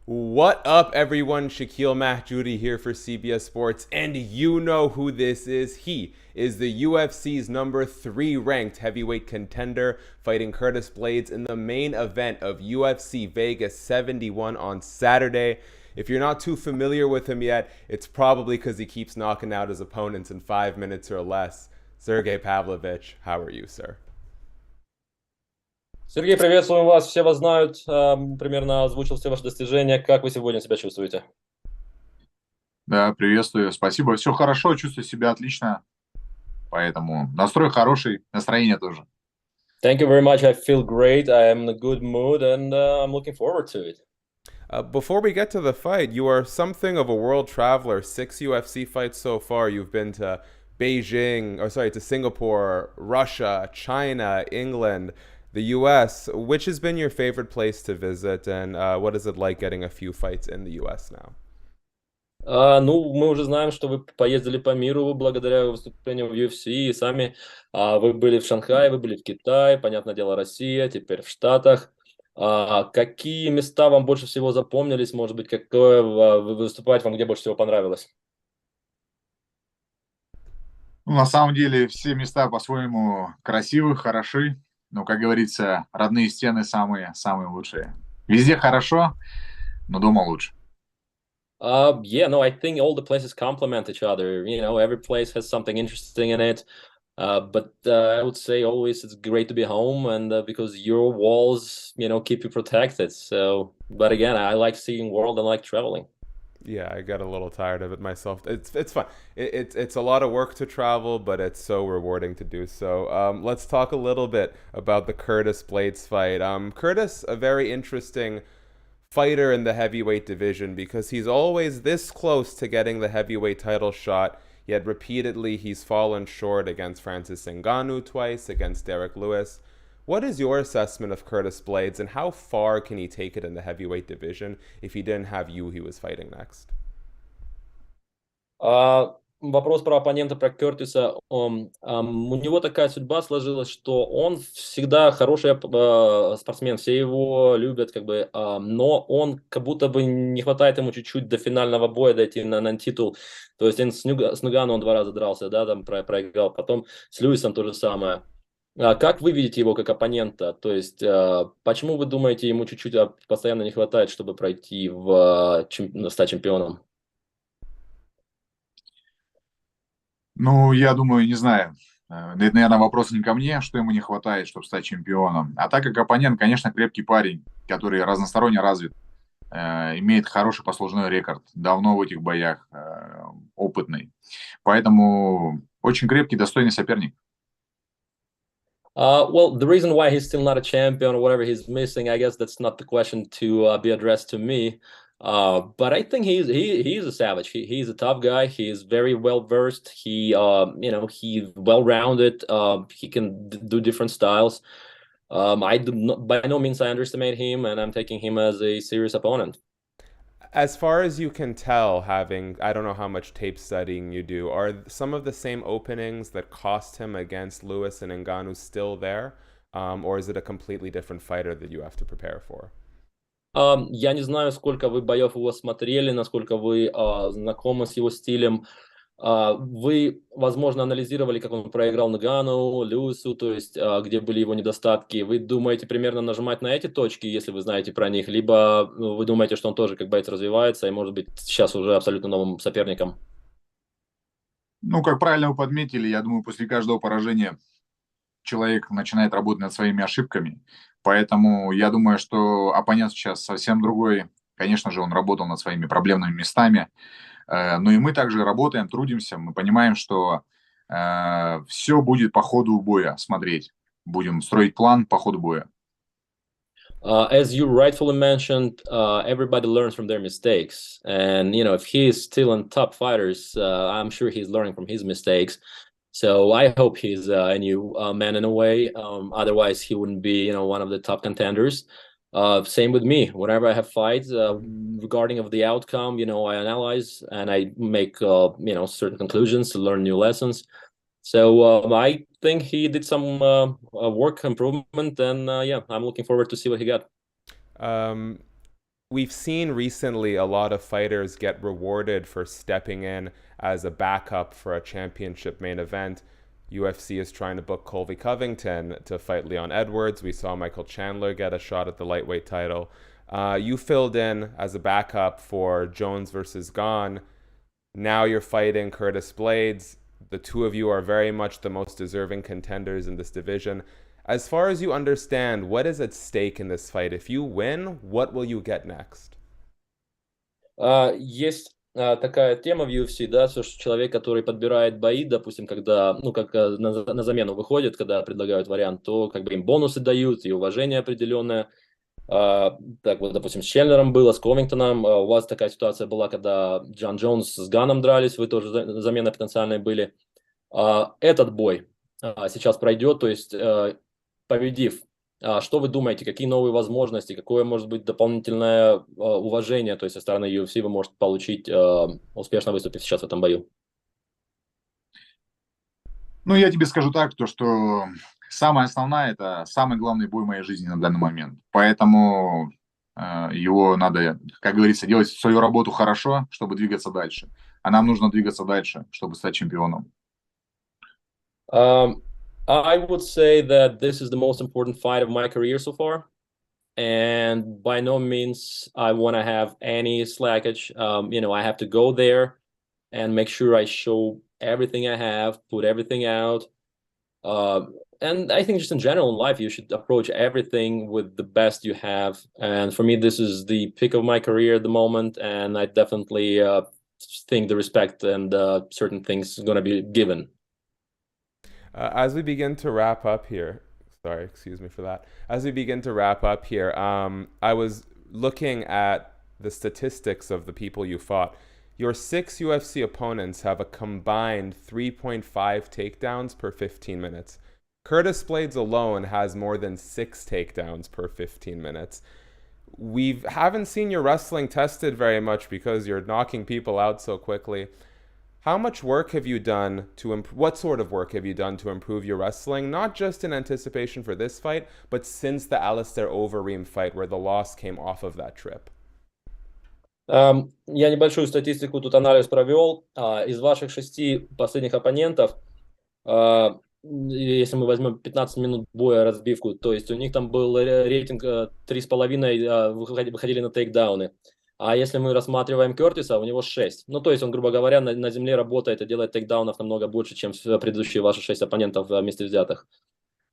What up, everyone? Shakiel Mahjouri here for CBS Sports, and you know who this is. He is the UFC's number 3 ranked heavyweight contender, fighting Curtis Blaydes in the main event of UFC Vegas 71 on Saturday. If you're not too familiar with him yet, it's probably because he keeps knocking out his opponents in 5 minutes or less. Sergei Pavlovich, how are you, sir? Сергей, приветствуем вас. Все вас знают. Примерно озвучил все ваши достижения. Как вы сегодня себя чувствуете? Да, приветствую. Спасибо. Все хорошо, чувствую себя отлично. Поэтому настрой хороший, настроение тоже. Thank you very much. I feel great. I am in a good mood and I'm looking forward to it. Before we get to the fight, you are something of a world traveler. 6 UFC fights so far. You've been to to Singapore, Russia, China, England, the US. Which has been your favorite place to visit, and what is it like getting a few fights in the US now? Ну, мы уже знаем, что вы поездили по миру благодаря выступлениям в UFC, и сами вы были в Шанхае, вы были в Китае, понятное дело, Россия, теперь в Штатах. Какие места вам больше всего запомнились? Может быть, какое выступать вам где больше всего понравилось? Ну, на самом деле все места по-своему красивы, хороши. Но, как говорится, родные стены самые лучшие. Везде хорошо, но дома лучше. Yeah, no, I think all the places complement each other. You know, every place has something interesting in it. But I would say always it's great to be home, and because your walls, keep you protected. So, but again, I like seeing world and like traveling. Yeah, I got a little tired of it myself. It's fun. It's a lot of work to travel, but it's so rewarding to do so. Let's talk a little bit about the Curtis Blaydes fight. Curtis, a very interesting fighter in the heavyweight division because he's always this close to getting the heavyweight title shot, yet repeatedly he's fallen short against Francis Ngannou twice, against Derrick Lewis. What is your assessment of Curtis Blaydes, and how far can he take it in the heavyweight division if he didn't have you he was fighting next? Вопрос про оппонента, про Кертиса. У него такая судьба сложилась, что он всегда хороший спортсмен, все его любят, но он как будто бы не хватает ему чуть-чуть до финального боя дойти на титул. То есть он с Нугану он 2 раза дрался, да, там проиграл, потом с Льюисом то же самое. Как вы видите его как оппонента? То есть почему вы думаете, ему чуть-чуть постоянно не хватает, чтобы пройти стать чемпионом? Ну, я думаю, не знаю. Это, наверное, вопрос не ко мне, что ему не хватает, чтобы стать чемпионом. А так как оппонент, конечно, крепкий парень, который разносторонне развит, имеет хороший послужной рекорд, давно в этих боях, опытный. Поэтому очень крепкий, достойный соперник. Well, the reason why he's still not a champion or whatever he's missing, I guess that's not the question to be addressed to me. But I think he's a savage. He's a tough guy. He's very well versed. He's well rounded. He can do different styles. I do not, by no means I underestimate him, and I'm taking him as a serious opponent. As far as you can tell, I don't know how much tape studying you do, are some of the same openings that cost him against Lewis and Ngannou still there? Or is it a completely different fighter that you have to prepare for? Я не знаю, сколько вы боев его смотрели, насколько вы знакомы с его стилем. Вы, возможно, анализировали, как он проиграл Нгану, Люсу, то есть где были его недостатки. Вы думаете примерно нажимать на эти точки, если вы знаете про них, либо вы думаете, что он тоже как боец развивается и может быть сейчас уже абсолютно новым соперником? Ну, как правильно вы подметили, я думаю, после каждого поражения человек начинает работать над своими ошибками. Поэтому я думаю, что оппонент сейчас совсем другой. Конечно же, он работал над своими проблемными местами. Но и мы также работаем, трудимся. Мы понимаем, что все будет по ходу боя смотреть. Будем строить план по ходу боя. As you rightfully mentioned, everybody learns from their mistakes. And, if he is still in top fighters, I'm sure he's learning from his mistakes. So I hope he's a new man in a way. Otherwise, he wouldn't be, one of the top contenders. Same with me. Whenever I have fights, regarding of the outcome, I analyze and I make, certain conclusions to learn new lessons. So I think he did some work improvement, and yeah, I'm looking forward to see what he got. Um, we've seen recently a lot of fighters get rewarded for stepping in as a backup for a championship main event. UFC is trying to book Colby Covington to fight Leon Edwards. We saw Michael Chandler get a shot at the lightweight title. You filled in as a backup for Jones versus Gane. Now you're fighting Curtis Blaydes. The two of you are very much the most deserving contenders in this division. As far as you understand, what is at stake in this fight? If you win, what will you get next? Есть такая тема в UFC, да, что человек, который подбирает бои, допустим, когда, ну, как на замену выходит, когда предлагают вариант, то как бы им бонусы дают и уважение определенное. Так вот, допустим, с Чендлером было, с Ковингтоном. У вас такая ситуация была, когда Джон Джонс с Ганом дрались, вы тоже замены потенциальные были. Этот бой сейчас пройдет, то есть победив. Что вы думаете, какие новые возможности, какое может быть дополнительное уважение, то есть со стороны UFC вы можете получить, успешно выступив сейчас в этом бою? Ну, я тебе скажу так, то, что самое основное, это самый главный бой моей жизни на данный момент. Поэтому его надо, как говорится, делать свою работу хорошо, чтобы двигаться дальше. А нам нужно двигаться дальше, чтобы стать чемпионом. I would say that this is the most important fight of my career so far. And by no means I want to have any slackage. I have to go there and make sure I show everything I have, put everything out. And I think just in general in life, you should approach everything with the best you have. And for me, this is the peak of my career at the moment. And I definitely think the respect and certain things are going to be given. As we begin to wrap up here, sorry, excuse me for that. As we begin to wrap up here, I was looking at the statistics of the people you fought. Your 6 UFC opponents have a combined 3.5 takedowns per 15 minutes. Curtis Blaydes alone has more than 6 takedowns per 15 minutes. We haven't seen your wrestling tested very much because you're knocking people out so quickly. How much work have you done what sort of work have you done to improve your wrestling, not just in anticipation for this fight, but since the Alistair Overeem fight where the loss came off of that trip? Я небольшую статистику тут анализ провел. Из ваших 6 последних оппонентов, если мы возьмем 15 минут боя разбивку, то есть у них там был рейтинг 3,5, выходили на тейкдауны. А если мы рассматриваем Кертиса, у него 6. Ну, то есть он, грубо говоря, на земле работает и делает тейкдаунов намного больше, чем предыдущие ваши 6 оппонентов вместе взятых.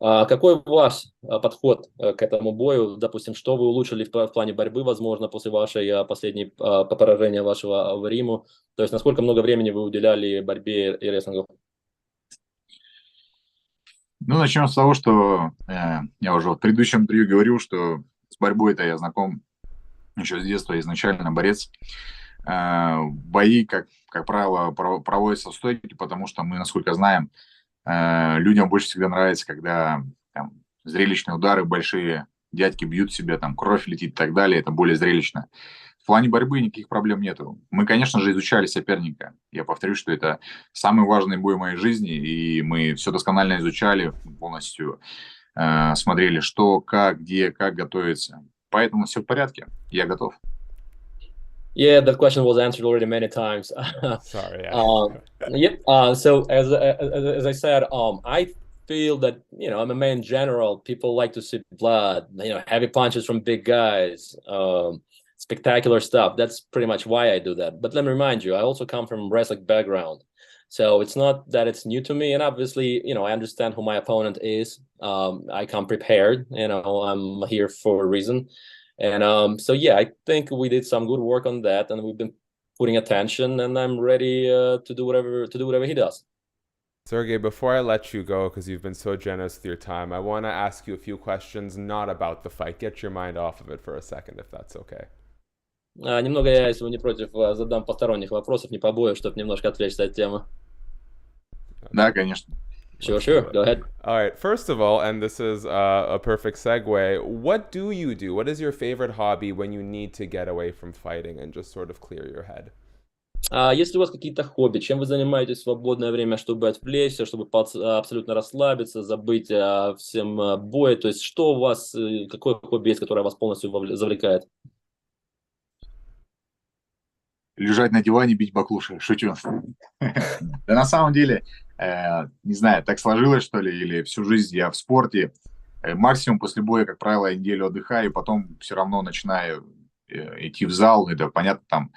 Какой ваш подход к этому бою? Допустим, что вы улучшили в плане борьбы, возможно, после вашей последней поражения вашего Overeem? То есть насколько много времени вы уделяли борьбе и рестлингу? Ну, начнем с того, что я уже в предыдущем интервью говорил, что с борьбой-то я знаком еще с детства, изначально борец. Бои, как правило, проводятся в стойке, потому что мы, насколько знаем, людям больше всегда нравится, когда там зрелищные удары, большие дядьки бьют себя, там кровь летит и так далее, это более зрелищно. В плане борьбы никаких проблем нету. Мы, конечно же, изучали соперника. Я повторю, что это самый важный бой в моей жизни, и мы все досконально изучали, полностью смотрели, что, как, где, как готовиться. Поэтому все в порядке, я готов. Yeah, that question was answered already many times. Sorry. So as I said, I feel that, MMA in general, people like to see blood, heavy punches from big guys, spectacular stuff. That's pretty much why I do that. But let me remind you, I also come from a wrestling background. So it's not that it's new to me. And obviously, I understand who my opponent is. I come prepared, I'm here for a reason. And so, yeah, I think we did some good work on that, and we've been putting attention, and I'm ready to do whatever he does. Sergei, before I let you go, because you've been so generous with your time, I want to ask you a few questions, not about the fight. Get your mind off of it for a second, if that's okay. Немного я, если вы не против, задам посторонних вопросов, не побоюсь, чтобы немножко отвлечься от темы. Да, конечно. Sure, go ahead. All right, first of all, and this is a perfect segue, what do you do? What is your favorite hobby when you need to get away from fighting and just sort of clear your head? Если у вас какие-то хобби, чем вы занимаетесь в свободное время, чтобы отвлечься, чтобы абсолютно расслабиться, забыть о всем бое, то есть что у вас, какое хобби есть, которое вас полностью завлекает? лежать на диване, бить баклуши. Шучу. Да на самом деле, не знаю, так сложилось, что ли, или всю жизнь я в спорте. Максимум после боя, как правило, я неделю отдыхаю, и потом все равно начинаю идти в зал. Это, понятно, там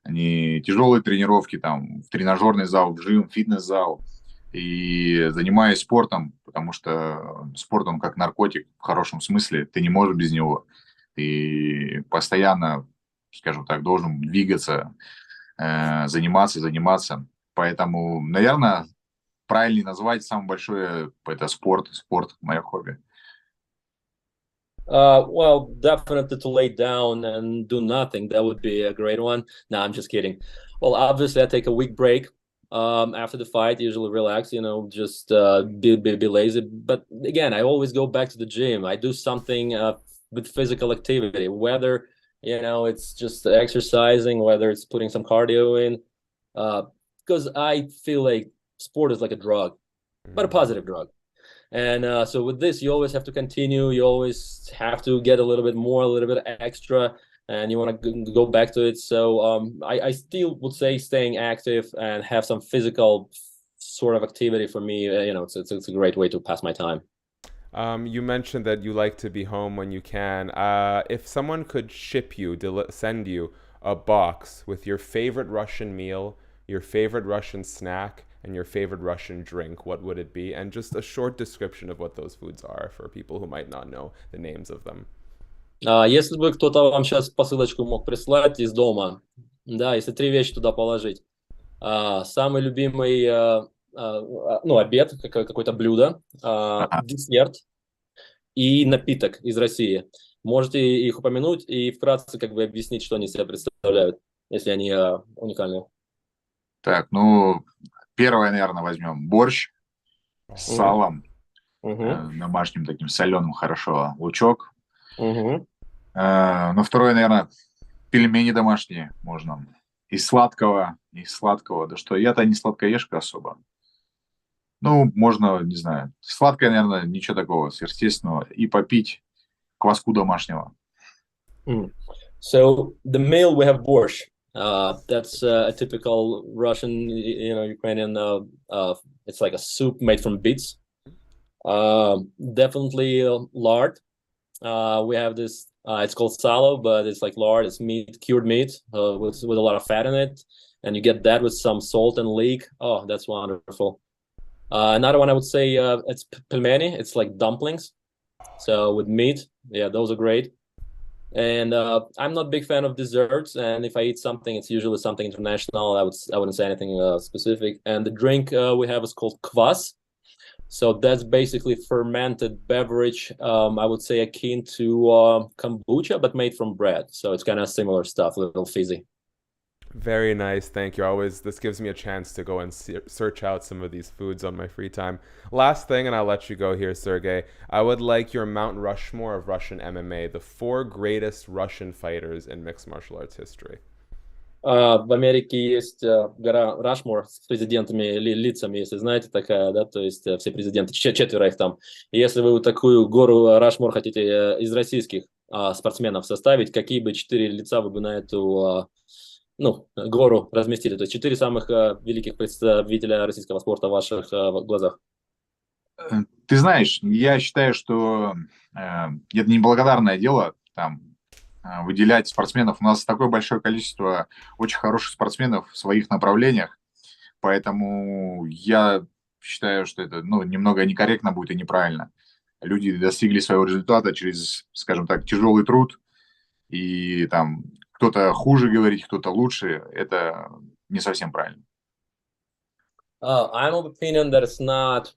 не тяжелые тренировки, там в тренажерный зал, в жим, фитнес-зал. И занимаюсь спортом, потому что спорт, он как наркотик в хорошем смысле. Ты не можешь без него. Ты постоянно, скажем так, должен двигаться, заниматься. Поэтому, наверное, правильнее назвать самое большое это спорт. Спорт – мое хобби. Well, definitely to lay down and do nothing. That would be a great one. No, I'm just kidding. Well, obviously, I take a week break after the fight, usually relax, just be lazy. But again, I always go back to the gym. I do something with physical activity, whether, it's just exercising, whether it's putting some cardio in, because I feel like sport is like a drug, but a positive drug. And so with this, you always have to continue. You always have to get a little bit more, a little bit extra, and you want to go back to it. So I still would say staying active and have some physical sort of activity for me. It's a great way to pass my time. You mentioned that you like to be home when you can. If someone could ship you, send you a box with your favorite Russian meal, your favorite Russian snack, and your favorite Russian drink, what would it be? And just a short description of what those foods are for people who might not know the names of them. Если бы кто-то вам сейчас посылочку мог прислать из дома, да, если 3 вещи туда положить. Самый любимый, обед, какое-то блюдо, десерт и напиток из России. Можете их упомянуть и вкратце как бы объяснить, что они себя представляют, если они уникальные. Так, первое, наверное, возьмем борщ с салом, домашним таким соленым, хорошо, лучок. Второе, наверное, пельмени домашние можно. Из сладкого. Да что, я-то не сладкоежка особо. Можно, не знаю, сладкое, наверное, ничего такого сверхъестественного. И попить кваску домашнего. So the meal we have borscht. That's a typical Russian, Ukrainian. It's like a soup made from beets. Definitely lard. We have this. It's called salo, but it's like lard. It's meat, cured meat, with a lot of fat in it, and you get that with some salt and leek. Oh, that's wonderful. Another one I would say it's pelmeni. It's like dumplings. So with meat, yeah, those are great. And I'm not a big fan of desserts, and if I eat something, it's usually something international. I wouldn't say anything specific. And the drink we have is called kvass. So that's basically fermented beverage. I would say akin to kombucha, but made from bread. So it's kind of similar stuff, a little fizzy. Very nice, thank you. This gives me a chance to go and search out some of these foods on my free time. Last thing, and I'll let you go here, Sergei. I would like your Mount Rushmore of Russian MMA, the 4 greatest Russian fighters in mixed martial arts history. В Америке есть гора Рашмор с президентами, лицами, если знаете, такая, да, то есть все президенты, 4 их там. И если вы вот такую гору Рашмор хотите из российских спортсменов составить, какие бы 4 лица вы бы на эту гору разместили? То есть 4 самых великих представителя российского спорта в ваших глазах. Ты знаешь, я считаю, что это неблагодарное дело, выделять спортсменов. У нас такое большое количество очень хороших спортсменов в своих направлениях, поэтому я считаю, что это немного некорректно будет и неправильно. Люди достигли своего результата через, скажем так, тяжелый труд, и кто-то хуже говорить, кто-то лучше, это не совсем правильно. I'm of opinion that it's not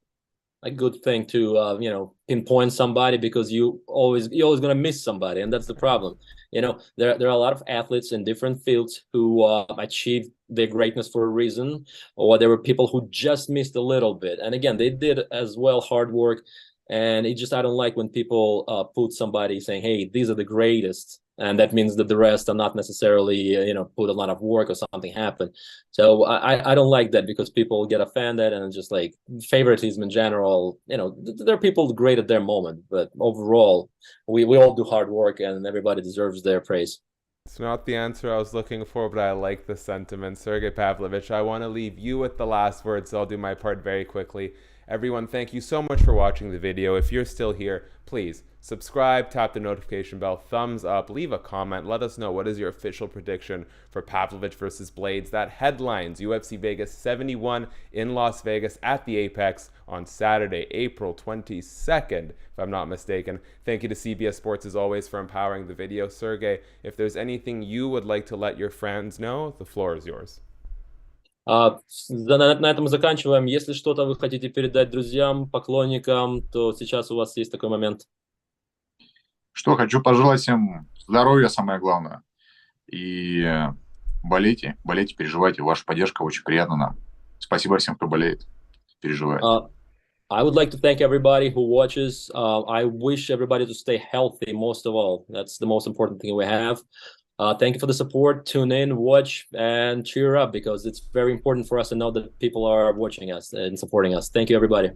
a good thing to pinpoint somebody, because you're always going to miss somebody, and that's the problem. There are a lot of athletes in different fields who achieved their greatness for a reason, or there were people who just missed a little bit, and again, they did as well hard work. And I don't like when people put somebody saying, hey, these are the greatest, and that means that the rest are not necessarily put a lot of work or something happened. So I don't like that, because people get offended, and just like favoritism in general. There are people great at their moment, but overall we all do hard work, and everybody deserves their praise. It's not the answer I was looking for, but I like the sentiment. Sergei Pavlovich, I want to leave you with the last word, so I'll do my part very quickly. Everyone, thank you so much for watching the video. If you're still here, please subscribe, tap the notification bell, thumbs up, leave a comment. Let us know what is your official prediction for Pavlovich versus Blaydes. That headlines UFC Vegas 71 in Las Vegas at the Apex on Saturday, April 22nd, if I'm not mistaken. Thank you to CBS Sports as always for empowering the video. Sergey, if there's anything you would like to let your friends know, the floor is yours. На этом заканчиваем. Если что-то вы хотите передать друзьям, поклонникам, то сейчас у вас есть такой момент. Что, хочу пожелать всем здоровья, самое главное. И болейте, переживайте. Ваша поддержка очень приятна нам. Спасибо всем, кто болеет, переживает. I would like to thank everybody who watches. I wish everybody to stay healthy, most of all. That's the most important thing we have. Thank you for the support. Tune in, watch, and cheer up, because it's very important for us to know that people are watching us and supporting us. Thank you, everybody.